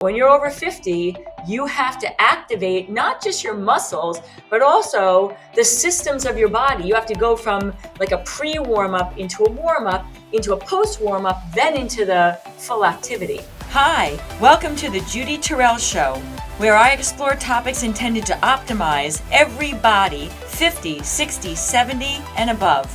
When you're over 50, you have to activate not just your muscles, but also the systems of your body. You have to go from like a pre-warm-up into a warm-up, into a post-warm-up, then into the full activity. Hi, welcome to the Judy Terrell Show, where I explore topics intended to optimize every body 50, 60, 70, and above.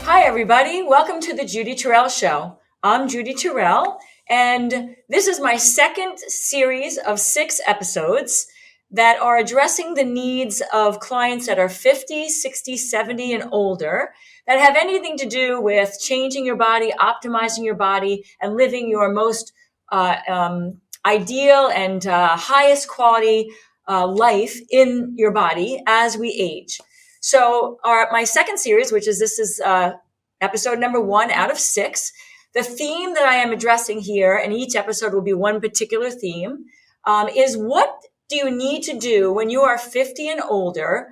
Hi, everybody. Welcome to the Judy Terrell Show. I'm Judy Terrell. And this is my second series of 6 episodes that are addressing the needs of clients that are 50, 60, 70, and older that have anything to do with changing your body, optimizing your body, and living your most ideal and highest quality life in your body as we age. So my second series, this is episode number 1 out of 6, the theme that I am addressing here, and each episode will be one particular theme, is what do you need to do when you are 50 and older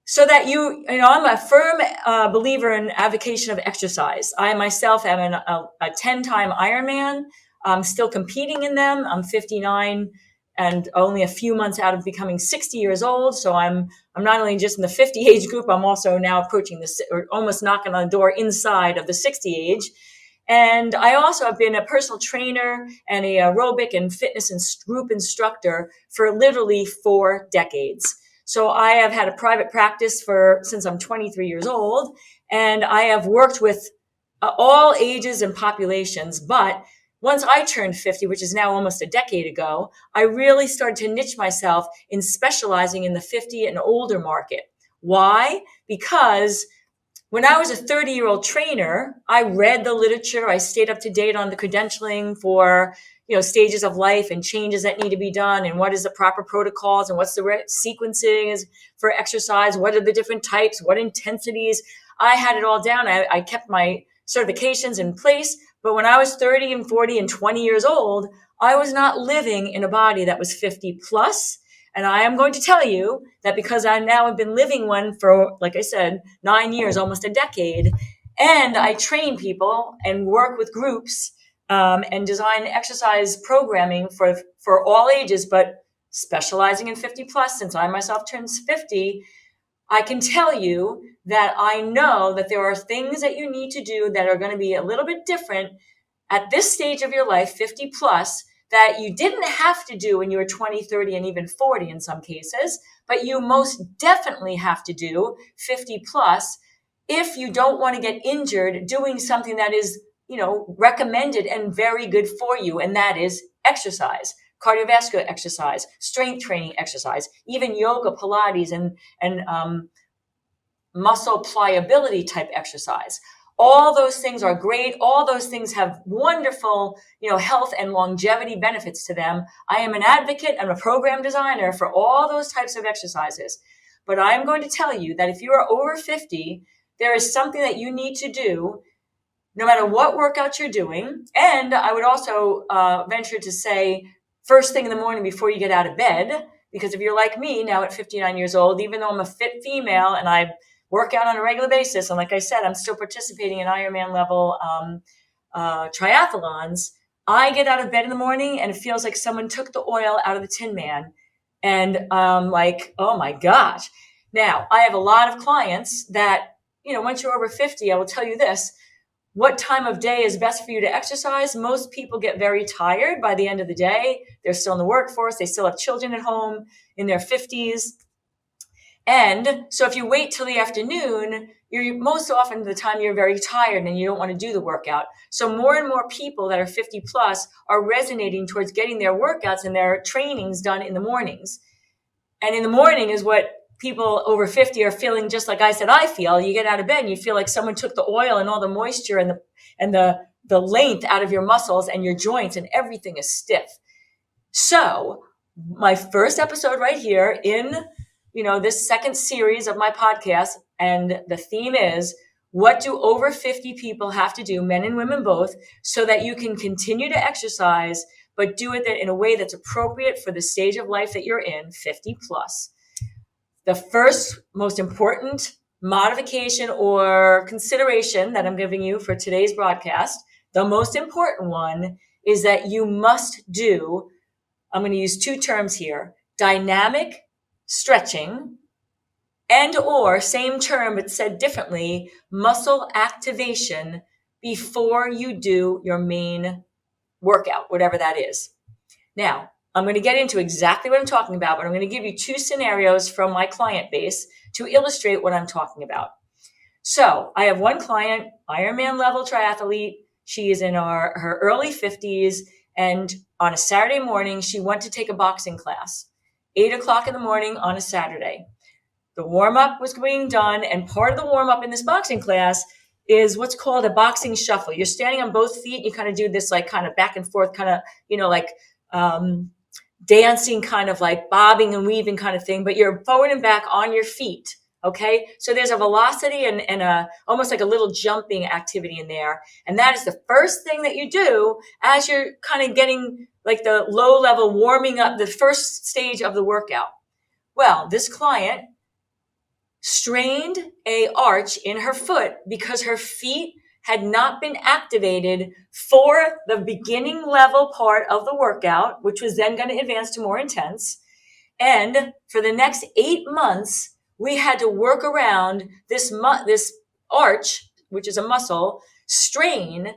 so that I'm a firm believer in advocacy of exercise. I myself am a 10-time Ironman. I'm still competing in them. I'm 59 and only a few months out of becoming 60 years old. So I'm not only just in the 50 age group, I'm also now approaching or almost knocking on the door inside of the 60 age. And I also have been a personal trainer and a aerobic and fitness and group instructor for literally 4 decades. So I have had a private practice since I'm 23 years old, and I have worked with all ages and populations. But once I turned 50, which is now almost a decade ago, I really started to niche myself in specializing in the 50 and older market. Why? Because when I was a 30-year-old trainer, I read the literature. I stayed up to date on the credentialing for, stages of life and changes that need to be done, and what is the proper protocols, and what's the sequencing is for exercise. What are the different types? What intensities? I had it all down. I kept my certifications in place. But when I was 30 and 40 and 20 years old, I was not living in a body that was 50 plus. And I am going to tell you that because I now have been living one for, like I said, 9 years, almost a decade, and I train people and work with groups and design exercise programming for all ages, but specializing in 50 plus, since I myself turned 50, I can tell you that I know that there are things that you need to do that are going to be a little bit different at this stage of your life, 50 plus, that you didn't have to do when you were 20, 30, and even 40 in some cases, but you most definitely have to do 50 plus if you don't want to get injured doing something that is, recommended and very good for you, and that is exercise, cardiovascular exercise, strength training exercise, even yoga, Pilates, and muscle pliability type exercise. All those things are great. All those things have wonderful, health and longevity benefits to them. I am an advocate and a program designer for all those types of exercises. But I'm going to tell you that if you are over 50, there is something that you need to do no matter what workout you're doing. And I would also venture to say first thing in the morning before you get out of bed, because if you're like me now at 59 years old, even though I'm a fit female and I work out on a regular basis, and like I said, I'm still participating in Ironman level triathlons, I get out of bed in the morning and it feels like someone took the oil out of the Tin Man. And like, oh my gosh. Now, I have a lot of clients that, once you're over 50, I will tell you this, what time of day is best for you to exercise? Most people get very tired by the end of the day. They're still in the workforce. They still have children at home in their 50s. And so if you wait till the afternoon, you're most often the time you're very tired and you don't want to do the workout. So more and more people that are 50 plus are resonating towards getting their workouts and their trainings done in the mornings. And in the morning is what people over 50 are feeling, just like I said, I feel. You get out of bed and you feel like someone took the oil and all the moisture and the length out of your muscles and your joints, and everything is stiff. So my first episode right here in this second series of my podcast, and the theme is, what do over 50 people have to do, men and women both, so that you can continue to exercise, but do it in a way that's appropriate for the stage of life that you're in, 50 plus. The first most important modification or consideration that I'm giving you for today's broadcast, the most important one, is that you must do I'm going to use two terms here: dynamic stretching and or, same term but said differently, muscle activation before you do your main workout, whatever that is. Now, I'm going to get into exactly what I'm talking about, but I'm going to give you two scenarios from my client base to illustrate what I'm talking about. So I have one client, Ironman level triathlete. She is in her early 50s. And on a Saturday morning, she went to take a boxing class, 8:00 in the morning on a Saturday. The warm-up was being done. And part of the warm-up in this boxing class is what's called a boxing shuffle. You're standing on both feet. You kind of do this like kind of back and forth, kind of, like dancing, kind of like bobbing and weaving kind of thing, but you're forward and back on your feet. Okay. So there's a velocity and a almost like a little jumping activity in there. And that is the first thing that you do as you're kind of getting like the low level warming up, the first stage of the workout. Well, this client strained a arch in her foot because her feet had not been activated for the beginning level part of the workout, which was then going to advance to more intense. And for the next 8 months, we had to work around this arch, which is a muscle, strain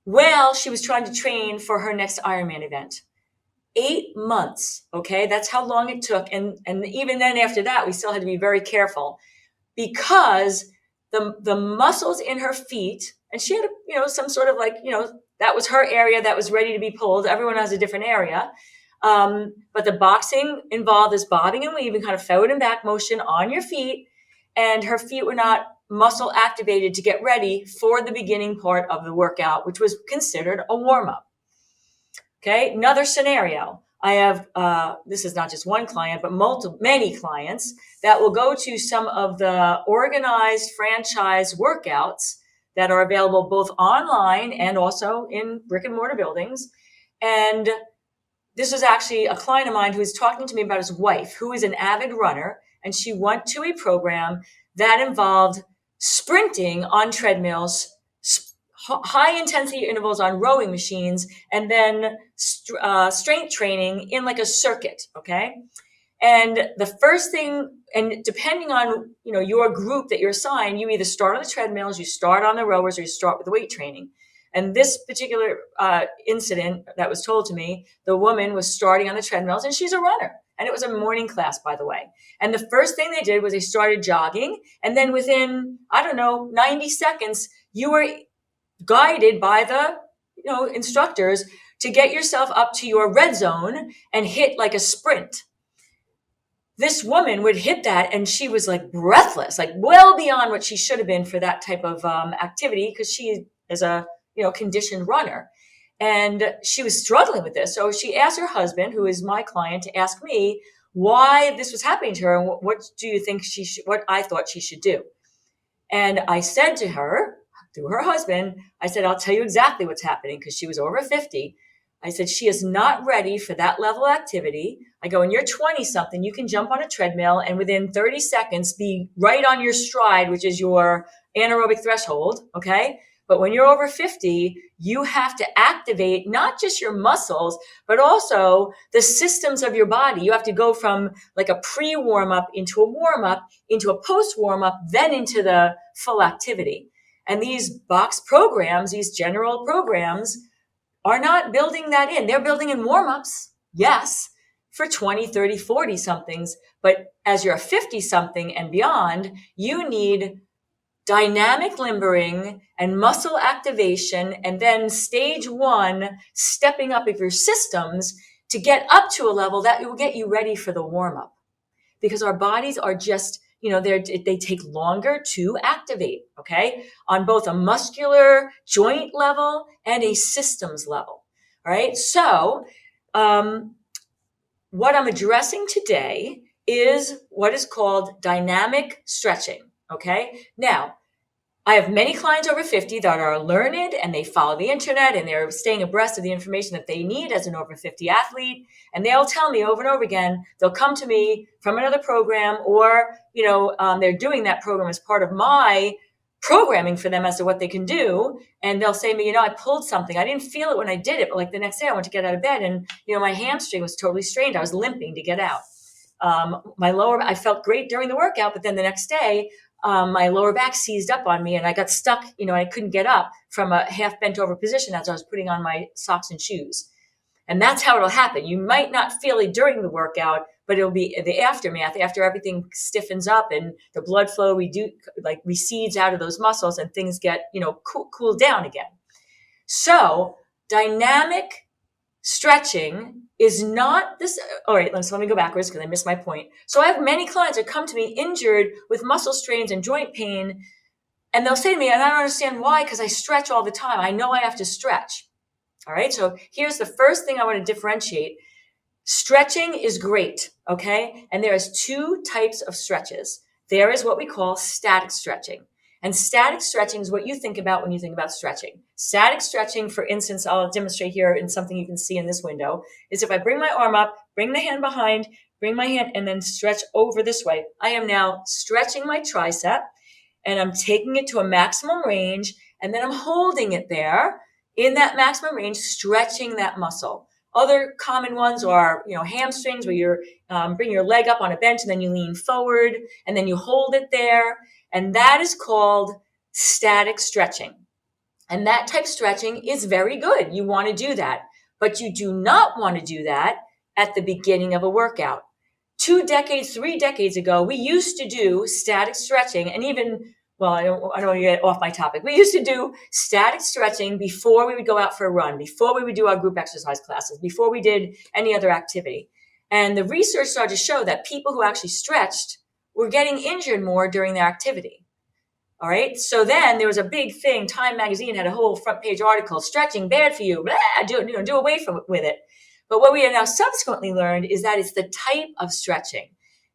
while she was trying to train for her next Ironman event. 8 months, okay? That's how long it took. And even then after that, we still had to be very careful because the muscles in her feet, and she had, some sort of like, that was her area that was ready to be pulled. Everyone has a different area. But the boxing involved this bobbing and weaving, kind of forward and back motion on your feet. And her feet were not muscle activated to get ready for the beginning part of the workout, which was considered a warm-up. Okay, another scenario. I have, this is not just one client, but many clients that will go to some of the organized franchise workouts that are available both online and also in brick and mortar buildings. And this was actually a client of mine who was talking to me about his wife, who is an avid runner, and she went to a program that involved sprinting on treadmills, high intensity intervals on rowing machines, and then strength training in like a circuit. Okay. And the first thing, and depending on, your group that you're assigned, you either start on the treadmills, you start on the rowers, or you start with the weight training. And this particular incident that was told to me, the woman was starting on the treadmills, and she's a runner. And it was a morning class, by the way. And the first thing they did was they started jogging. And then within, 90 seconds, you were guided by the, instructors to get yourself up to your red zone and hit like a sprint. This woman would hit that and she was like breathless, like well beyond what she should have been for that type of activity, because she is a, conditioned runner. And she was struggling with this. So she asked her husband, who is my client, to ask me why this was happening to her and what do you think what I thought she should do. And I said to her, through her husband, I said, I'll tell you exactly what's happening, because she was over 50. I said, she is not ready for that level of activity. I go, when you're 20 something, you can jump on a treadmill and within 30 seconds be right on your stride, which is your anaerobic threshold. Okay. But when you're over 50, you have to activate not just your muscles, but also the systems of your body. You have to go from like a pre-warm-up into a warm-up, into a post-warm-up, then into the full activity. And these box programs, these general programs, are not building that in. They're building in warm-ups, yes, for 20, 30, 40 somethings. But as you're a 50 something and beyond, you need dynamic limbering and muscle activation, and then stage 1, stepping up of your systems to get up to a level that will get you ready for the warm-up. Because our bodies are just, they take longer to activate, okay, on both a muscular joint level and a systems level. All right. So what I'm addressing today is what is called dynamic stretching. Okay. Now, I have many clients over 50 that are learned and they follow the internet and they're staying abreast of the information that they need as an over 50 athlete. And they'll tell me over and over again, they'll come to me from another program, or, they're doing that program as part of my programming for them as to what they can do. And they'll say to me, I pulled something. I didn't feel it when I did it, but like the next day I went to get out of bed and, my hamstring was totally strained. I was limping to get out. I felt great during the workout, but then the next day, my lower back seized up on me and I got stuck, I couldn't get up from a half bent over position as I was putting on my socks and shoes. And that's how it'll happen. You might not feel it during the workout, but it'll be the aftermath after everything stiffens up and the blood flow recedes out of those muscles and things get, cool down again. So dynamic stretching is not this. All right, let me go backwards because I missed my point. So I have many clients that come to me injured with muscle strains and joint pain. And they'll say to me, and I don't understand why, because I stretch all the time. I know I have to stretch. All right. So here's the first thing I want to differentiate. Stretching is great. Okay. And there's two types of stretches. There is what we call static stretching. And static stretching is what you think about when you think about stretching. Static stretching, for instance, I'll demonstrate here in something you can see in this window, is if I bring my arm up, bring the hand behind, bring my hand, and then stretch over this way. I am now stretching my tricep and I'm taking it to a maximum range, and then I'm holding it there in that maximum range, stretching that muscle. Other common ones are, hamstrings, where you're bring your leg up on a bench and then you lean forward and then you hold it there. And that is called static stretching. And that type of stretching is very good. You want to do that, but you do not want to do that at the beginning of a workout. 2 decades, 3 decades ago, we used to do static stretching, and even, I don't want to get off my topic. We used to do static stretching before we would go out for a run, before we would do our group exercise classes, before we did any other activity. And the research started to show that people who actually stretched were getting injured more during their activity. All right. So then there was a big thing. Time magazine had a whole front page article, stretching bad for you, do away with it. But what we have now subsequently learned is that it's the type of stretching.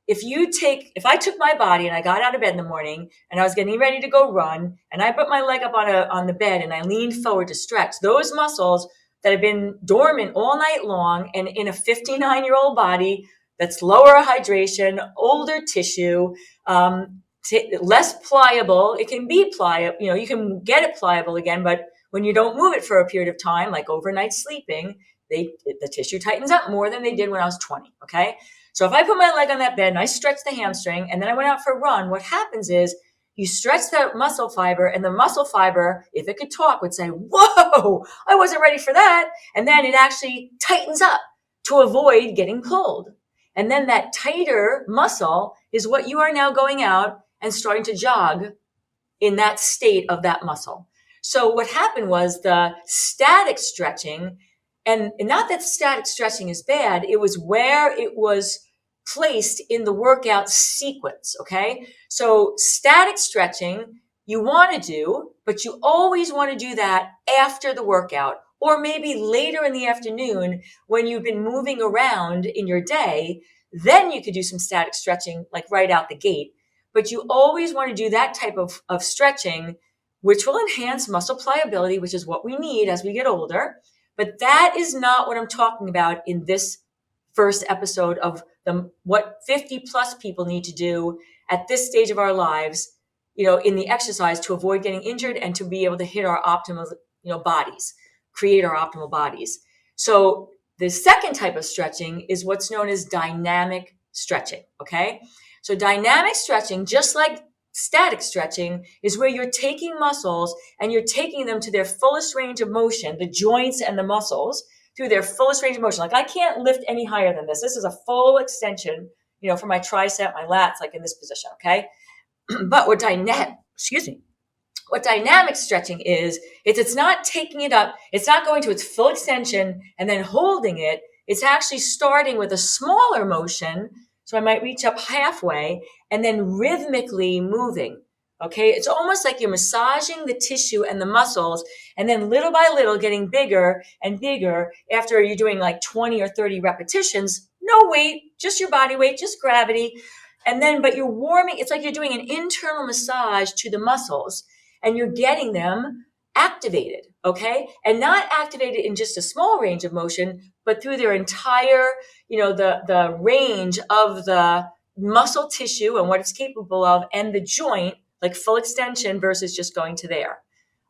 If I took my body and I got out of bed in the morning and I was getting ready to go run and I put my leg up on the bed and I leaned forward to stretch, those muscles that have been dormant all night long and in a 59-year-old body that's lower hydration, older tissue, less pliable. It can be pliable, you can get it pliable again, but when you don't move it for a period of time, like overnight sleeping, the tissue tightens up more than they did when I was 20. Okay. So if I put my leg on that bed and I stretch the hamstring and then I went out for a run, what happens is you stretch that muscle fiber, and the muscle fiber, if it could talk, would say, whoa, I wasn't ready for that. And then it actually tightens up to avoid getting pulled. And then that tighter muscle is what you are now going out and starting to jog in that state of that muscle. So what happened was the static stretching, and not that static stretching is bad, it was where it was placed in the workout sequence, okay? So static stretching you want to do, but you always want to do that after the workout, or maybe later in the afternoon when you've been moving around in your day. Then you could do some static stretching like right out the gate. But you always want to do that type of stretching, which will enhance muscle pliability, which is what we need as we get older. But that is not what I'm talking about in this first episode of what 50 plus people need to do at this stage of our lives, in the exercise to avoid getting injured and to be able to hit our optimal, bodies, create our optimal bodies. So the second type of stretching is what's known as dynamic stretching. Okay. So dynamic stretching, just like static stretching, is where you're taking muscles and you're taking them to their fullest range of motion, the joints and the muscles through their fullest range of motion. Like I can't lift any higher than this. This is a full extension, for my tricep, my lats, like in this position. Okay. But what dynamic stretching is, it's not taking it up. It's not going to its full extension and then holding it. It's actually starting with a smaller motion. So I might reach up halfway and then rhythmically moving. Okay. It's almost like you're massaging the tissue and the muscles, and then little by little getting bigger and bigger after you're doing like 20 or 30 repetitions. No weight, just your body weight, just gravity. And then, but you're warming. It's like you're doing an internal massage to the muscles and you're getting them activated. Okay. And not activated in just a small range of motion, but through their entire, the range of the muscle tissue and what it's capable of, and the joint like full extension versus just going to there.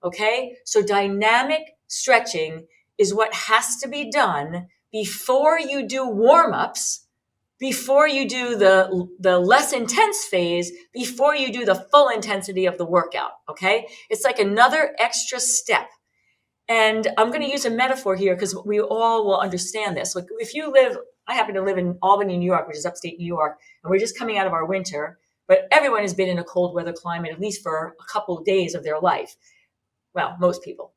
Okay. So dynamic stretching is what has to be done before you do warm-ups, before you do the less intense phase, before you do the full intensity of the workout. Okay. It's like another extra step. And I'm going to use a metaphor here because we all will understand this. Like if you live, I happen to live in Albany, New York, which is upstate New York, and we're just coming out of our winter, but everyone has been in a cold weather climate, at least for a couple of days of their life. Well, most people,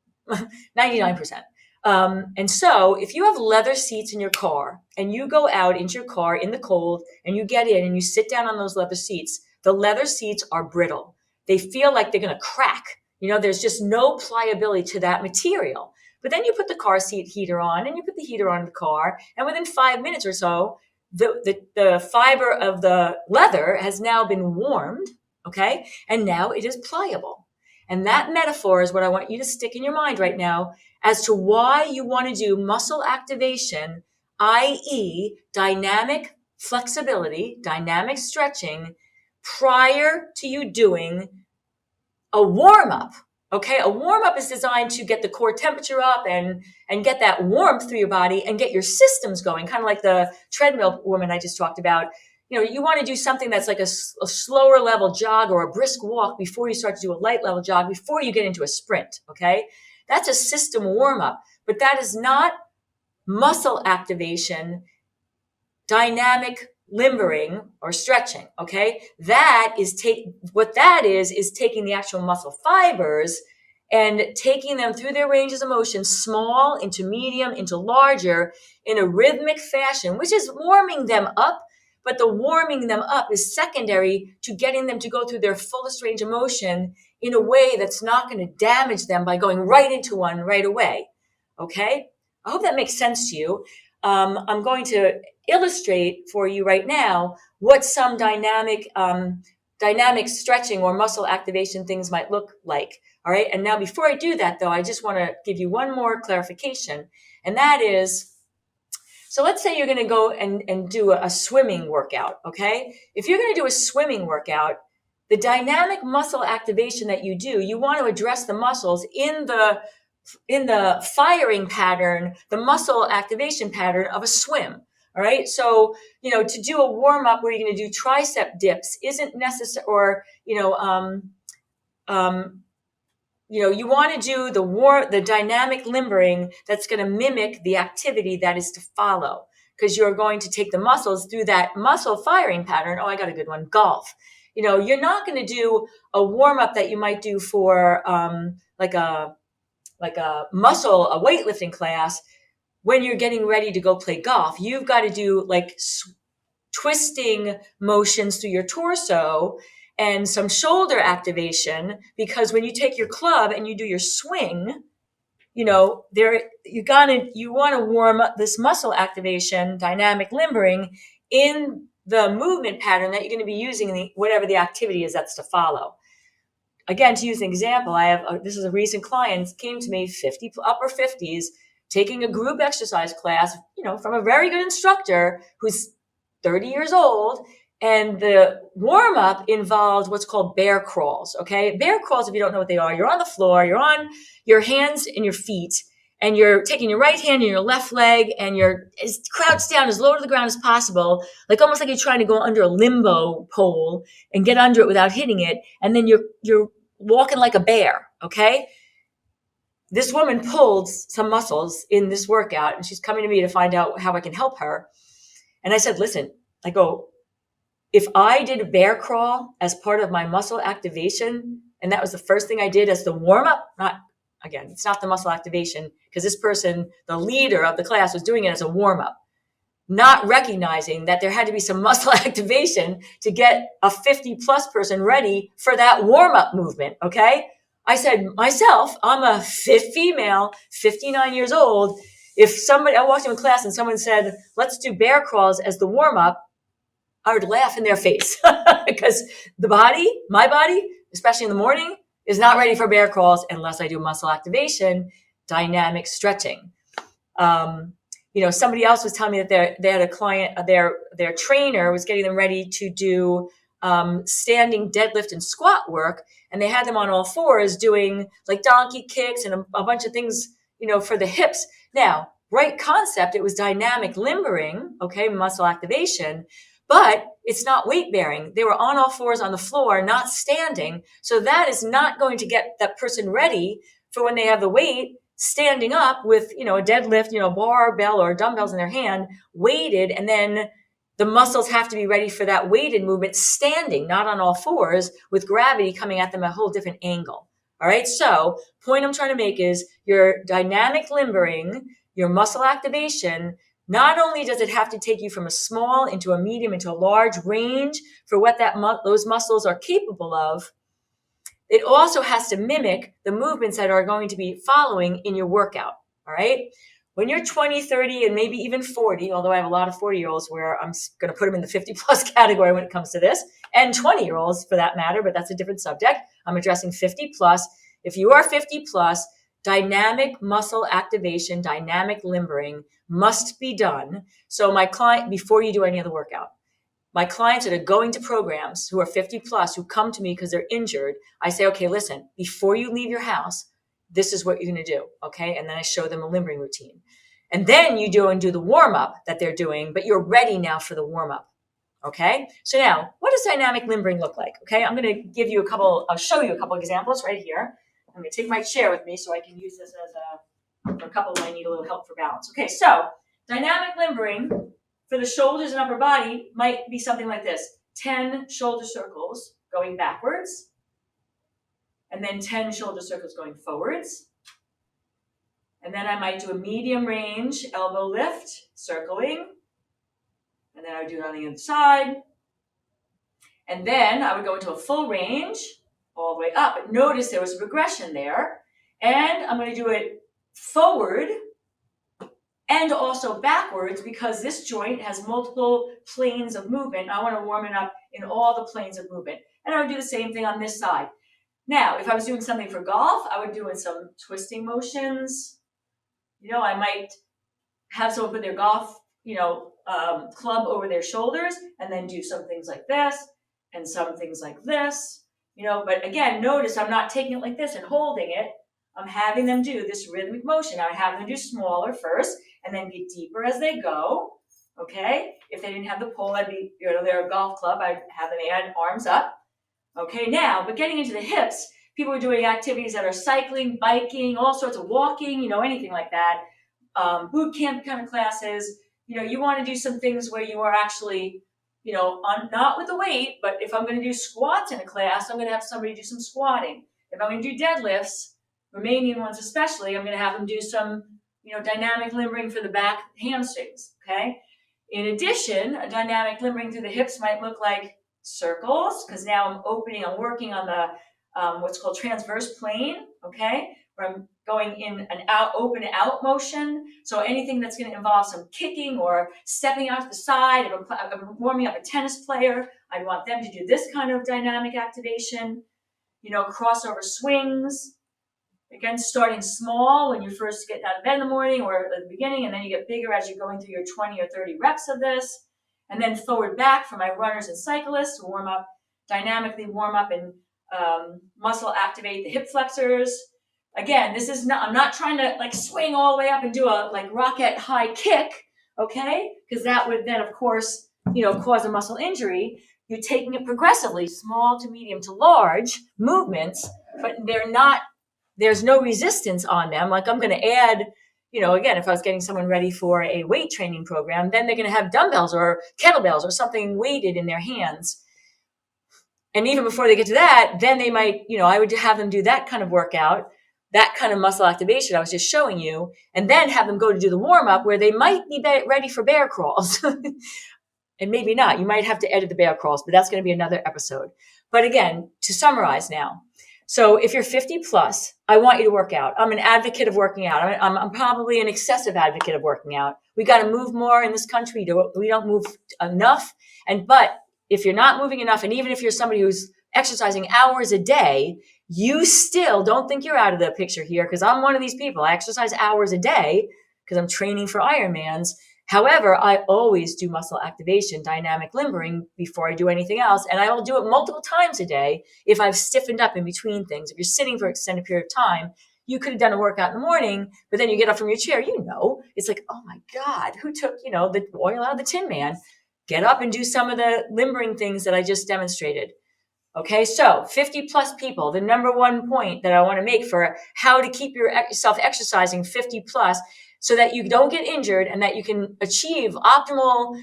99%. And so if you have leather seats in your car and you go out into your car in the cold and you get in and you sit down on those leather seats, the leather seats are brittle. They feel like they're going to crack. There's just no pliability to that material. But then you put the car seat heater on and you put the heater on the car. And within 5 minutes or so, the fiber of the leather has now been warmed. Okay. And now it is pliable. And that metaphor is what I want you to stick in your mind right now as to why you want to do muscle activation, i.e. dynamic flexibility, dynamic stretching, prior to you doing a warm-up. Okay, a warm-up is designed to get the core temperature up and get that warmth through your body and get your systems going, kind of like the treadmill woman I just talked about. You want to do something that's like a slower level jog or a brisk walk before you start to do a light level jog, before you get into a sprint, okay? That's a system warm-up, but that is not muscle activation, dynamic limbering or stretching, okay? What that is taking the actual muscle fibers and taking them through their ranges of motion, small into medium into larger, in a rhythmic fashion, which is warming them up. But the warming them up is secondary to getting them to go through their fullest range of motion in a way that's not going to damage them by going right into one right away. Okay? I hope that makes sense to you. I'm going to illustrate for you right now what some dynamic stretching or muscle activation things might look like. All right. And now before I do that, though, I just want to give you one more clarification. And that is, so let's say you're going to go and do a swimming workout. Okay. If you're going to do a swimming workout, the dynamic muscle activation that you do, you want to address the muscles in the firing pattern, the muscle activation pattern of a swim. All right. So, to do a warm up where you're going to do tricep dips isn't necessary, or, you want to do the dynamic limbering that's going to mimic the activity that is to follow, because you're going to take the muscles through that muscle firing pattern. Oh, I got a good one. Golf. You're not going to do a warm up that you might do for like a weightlifting class when you're getting ready to go play golf. You've got to do like twisting motions through your torso and some shoulder activation, because when you take your club and you do your swing, you want to warm up this muscle activation, dynamic limbering in the movement pattern that you're going to be using in whatever the activity is that's to follow. Again, to use an example, this is a recent client, came to me, upper 50s, taking a group exercise class, from a very good instructor who's 30 years old. And the warm up involved what's called bear crawls. Okay. Bear crawls, if you don't know what they are, you're on the floor, you're on your hands and your feet, and you're taking your right hand and your left leg, and you're crouched down as low to the ground as possible, like almost like you're trying to go under a limbo pole and get under it without hitting it. And then you're walking like a bear. Okay. This woman pulled some muscles in this workout, and she's coming to me to find out how I can help her. And I said, listen, if I did a bear crawl as part of my muscle activation, and that was the first thing I did as the warm up, it's not the muscle activation, because this person, the leader of the class, was doing it as a warm up, not recognizing that there had to be some muscle activation to get a 50 plus person ready for that warm up movement. Okay. I said myself, I'm a fit female, 59 years old. If I walked into a class and someone said, let's do bear crawls as the warm up, I would laugh in their face because my body, especially in the morning, is not ready for bear crawls unless I do muscle activation, dynamic stretching. Somebody else was telling me that they had a client, their trainer was getting them ready to do standing deadlift and squat work, and they had them on all fours doing like donkey kicks and a bunch of things, for the hips. Now, right concept, it was dynamic limbering, okay, muscle activation, but it's not weight bearing. They were on all fours on the floor, not standing. So that is not going to get that person ready for when they have the weight standing up with, a deadlift, barbell or dumbbells in their hand, weighted, and then the muscles have to be ready for that weighted movement standing, not on all fours, with gravity coming at them a whole different angle. All right. So point I'm trying to make is your dynamic limbering, your muscle activation, not only does it have to take you from a small into a medium into a large range for what those muscles are capable of, it also has to mimic the movements that are going to be following in your workout. All right. When you're 20, 30, and maybe even 40, although I have a lot of 40-year-olds where I'm going to put them in the 50-plus category when it comes to this, and 20-year-olds for that matter, but that's a different subject. I'm addressing 50-plus. If you are 50-plus, dynamic muscle activation, dynamic limbering must be done. So my client, before you do any other workout, my clients that are going to programs who are 50-plus, who come to me because they're injured, I say, okay, listen, before you leave your house, this is what you're going to do, okay? And then I show them a limbering routine. And then you do the warm-up that they're doing, but you're ready now for the warm-up, okay? So now, what does dynamic limbering look like, okay? I'm going to I'll show you a couple examples right here. I'm going to take my chair with me so I can use this as for a couple when I need a little help for balance. Okay, so dynamic limbering for the shoulders and upper body might be something like this. 10 shoulder circles going backwards, and then 10 shoulder circles going forwards. And then I might do a medium range elbow lift, circling. And then I would do it on the other side. And then I would go into a full range all the way up. But notice there was a regression there. And I'm going to do it forward and also backwards because this joint has multiple planes of movement. I want to warm it up in all the planes of movement. And I would do the same thing on this side. Now, if I was doing something for golf, I would do some twisting motions. I might have someone put their golf, club over their shoulders and then do some things like this and some things like this, but again, notice I'm not taking it like this and holding it. I'm having them do this rhythmic motion. I would have them do smaller first and then get deeper as they go. Okay. If they didn't have the pole, I'd be, their golf club, I'd have them add arms up. Okay, now, but getting into the hips, people are doing activities that are cycling, biking, all sorts of walking, anything like that. Boot camp kind of classes. You want to do some things where you are actually, not with the weight, but if I'm going to do squats in a class, I'm going to have somebody do some squatting. If I'm going to do deadlifts, Romanian ones especially, I'm going to have them do some, dynamic limbering for the back hamstrings, okay? In addition, a dynamic limbering through the hips might look like circles, because now I'm working on the what's called transverse plane, okay, where I'm going in an open out motion. So anything that's going to involve some kicking or stepping out to the side. If I'm warming up a tennis player, I'd want them to do this kind of dynamic activation, crossover swings. Again, starting small when you first get out of bed in the morning or at the beginning, and then you get bigger as you're going through your 20 or 30 reps of this. And then forward back for my runners and cyclists to dynamically warm up and muscle activate the hip flexors. Again, I'm not trying to swing all the way up and do a rocket high kick, okay? Because that would then, of course, cause a muscle injury. You're taking it progressively, small to medium to large movements, but there's no resistance on them. Like I'm going to add, again, if I was getting someone ready for a weight training program, then they're going to have dumbbells or kettlebells or something weighted in their hands. And even before they get to that, then they might, I would have them do that kind of workout, that kind of muscle activation I was just showing you, and then have them go to do the warm up where they might be ready for bear crawls. And maybe not. You might have to edit the bear crawls, but that's going to be another episode. But again, to summarize now, so if you're 50 plus, I want you to work out. I'm an advocate of working out. I'm probably an excessive advocate of working out. We got to move more in this country. We don't move enough. But if you're not moving enough, and even if you're somebody who's exercising hours a day, you still don't think you're out of the picture here, because I'm one of these people. I exercise hours a day because I'm training for Ironmans. However, I always do muscle activation, dynamic limbering before I do anything else. And I will do it multiple times a day if I've stiffened up in between things. If you're sitting for an extended period of time, you could have done a workout in the morning, but then you get up from your chair, it's like, oh my God, who took, the oil out of the Tin Man? Get up and do some of the limbering things that I just demonstrated. Okay, so 50 plus people, the number one point that I want to make for how to keep yourself exercising 50 plus so that you don't get injured and that you can achieve optimal,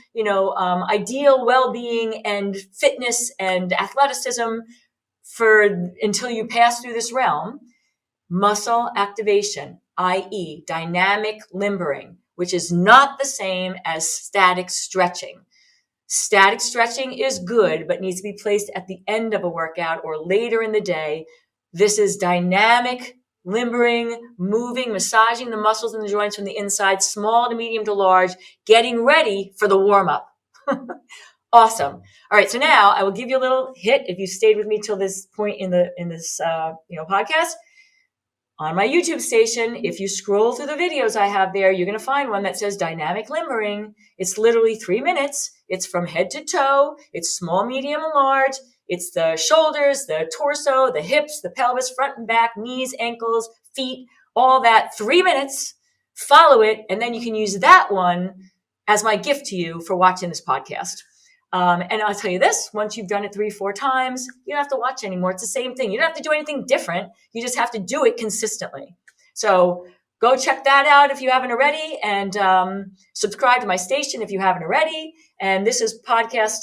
ideal well-being and fitness and athleticism until you pass through this realm. Muscle activation, i.e. dynamic limbering, which is not the same as static stretching. Static stretching is good, but needs to be placed at the end of a workout or later in the day. This is dynamic limbering, moving, massaging the muscles and the joints from the inside, small to medium to large, getting ready for the warm-up. Awesome. All right. So now I will give you a little hit if you stayed with me till this point in this podcast. On my YouTube station, if you scroll through the videos I have there, you're going to find one that says dynamic limbering. It's literally 3 minutes. It's from head to toe. It's small, medium, and large. It's the shoulders, the torso, the hips, the pelvis, front and back, knees, ankles, feet, all that. 3 minutes. Follow it. And then you can use that one as my gift to you for watching this podcast. And I'll tell you this, once you've done it 3-4 times, you don't have to watch anymore. It's the same thing. You don't have to do anything different. You just have to do it consistently. So go check that out if you haven't already, and subscribe to my station if you haven't already. And this is podcast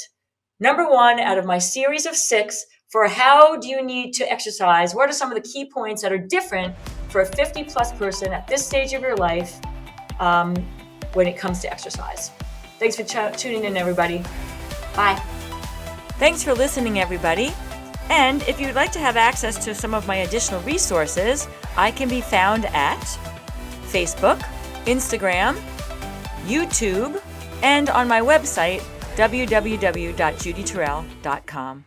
number 1 out of my series of 6 for how do you need to exercise? What are some of the key points that are different for a 50 plus person at this stage of your life when it comes to exercise? Thanks for tuning in, everybody. Bye. Thanks for listening, everybody. And if you'd like to have access to some of my additional resources, I can be found at Facebook, Instagram, YouTube, and on my website, www.judyterrell.com.